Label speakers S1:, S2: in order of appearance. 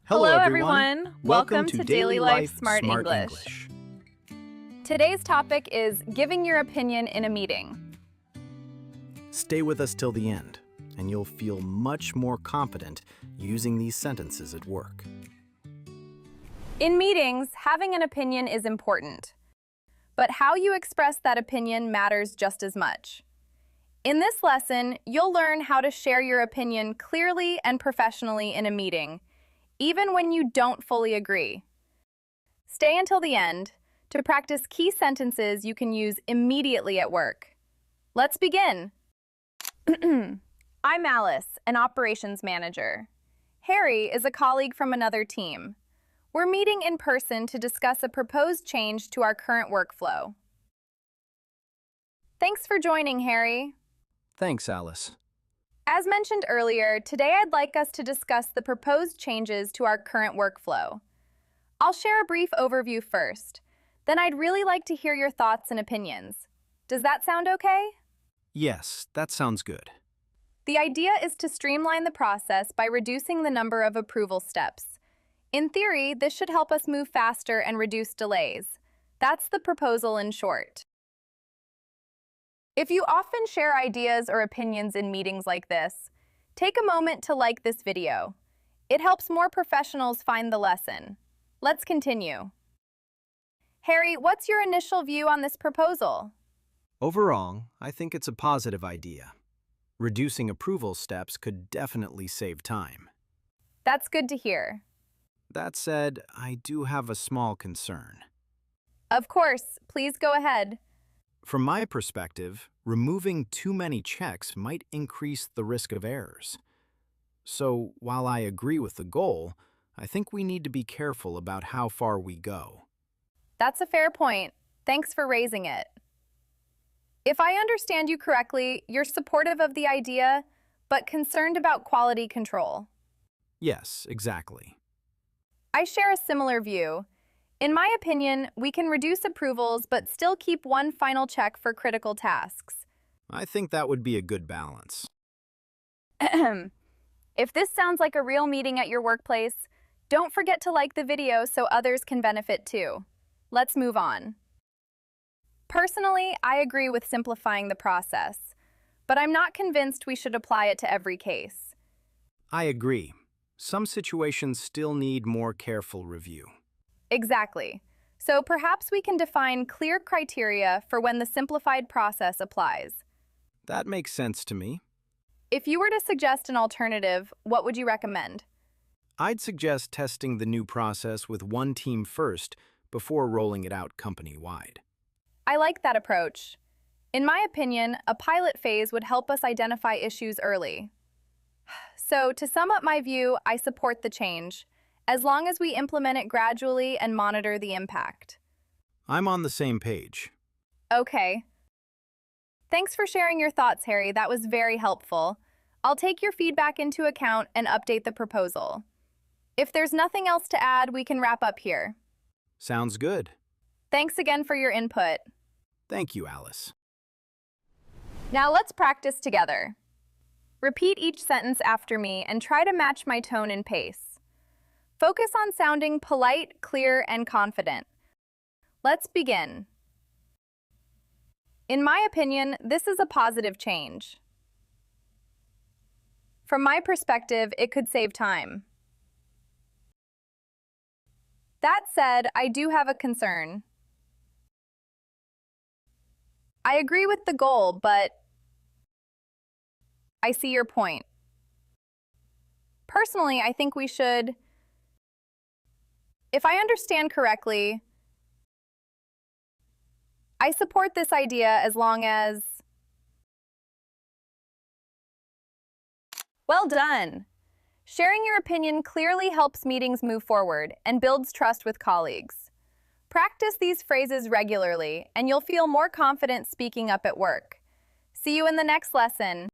S1: Hello,
S2: Hello
S1: everyone.
S2: everyone.
S1: Welcome to Daily Life Smart
S2: English. Today's topic is giving your opinion in a meeting.
S1: Stay with us till the end, and you'll feel much more confident using these sentences at work.
S2: In meetings, having an opinion is important, but how you express that opinion matters just as much. In this lesson, you'll learn how to share your opinion clearly and professionally in a meeting, even when you don't fully agree. Stay until the end to practice key sentences you can use immediately at work. Let's begin. I'm Alice, an operations manager. Harry is a colleague from another team. We're meeting in person to discuss a proposed change to our current workflow. Thanks for joining, Harry.
S1: Thanks, Alice.
S2: As mentioned earlier, today I'd like us to discuss the proposed changes to our current workflow. I'll share a brief overview first. Then I'd really like to hear your thoughts and opinions. Does that sound okay?
S1: Yes, that sounds good.
S2: The idea is to streamline the process by reducing the number of approval steps. In theory, this should help us move faster and reduce delays. That's the proposal in short. If you often share ideas or opinions in meetings like this, take a moment to like this video. It helps more professionals find the lesson. Let's continue. Harry, what's your initial view on this proposal?
S1: Overall, I think it's a positive idea. Reducing approval steps could definitely save time.
S2: That's good to hear.
S1: That said, I do have a small concern.
S2: Of course, please go ahead.
S1: From my perspective, removing too many checks might increase the risk of errors. So, while I agree with the goal, I think we need to be careful about how far we go.
S2: That's a fair point. Thanks for raising it. If I understand you correctly, you're supportive of the idea, but concerned about quality control.
S1: Yes, exactly.
S2: I share a similar view. In my opinion, we can reduce approvals but still keep one final check for critical tasks.
S1: I think that would be a good balance.
S2: If this sounds like a real meeting at your workplace, don't forget to like the video so others can benefit too. Let's move on. Personally, I agree with simplifying the process, but I'm not convinced we should apply it to every case.
S1: I agree. Some situations still need more careful review.
S2: Exactly. So perhaps we can define clear criteria for when the simplified process applies.
S1: That makes sense to me.
S2: If you were to suggest an alternative, what would you recommend?
S1: I'd suggest testing the new process with one team first before rolling it out company-wide.
S2: I like that approach. In my opinion, a pilot phase would help us identify issues early. So, to sum up my view, I support the change, as long as we implement it gradually and monitor the impact.
S1: I'm on the same page.
S2: Okay. Thanks for sharing your thoughts, Harry. That was very helpful. I'll take your feedback into account and update the proposal. If there's nothing else to add, we can wrap up here.
S1: Sounds good.
S2: Thanks again for your input.
S1: Thank you, Alice.
S2: Now let's practice together. Repeat each sentence after me and try to match my tone and pace. Focus on sounding polite, clear, and confident. Let's begin. In my opinion, this is a positive change. From my perspective, it could save time. That said, I do have a concern. I agree with the goal, but I see your point. Personally, I think we should. If I understand correctly, I support this idea as long as... Well done! Sharing your opinion clearly helps meetings move forward and builds trust with colleagues. Practice these phrases regularly, and you'll feel more confident speaking up at work. See you in the next lesson.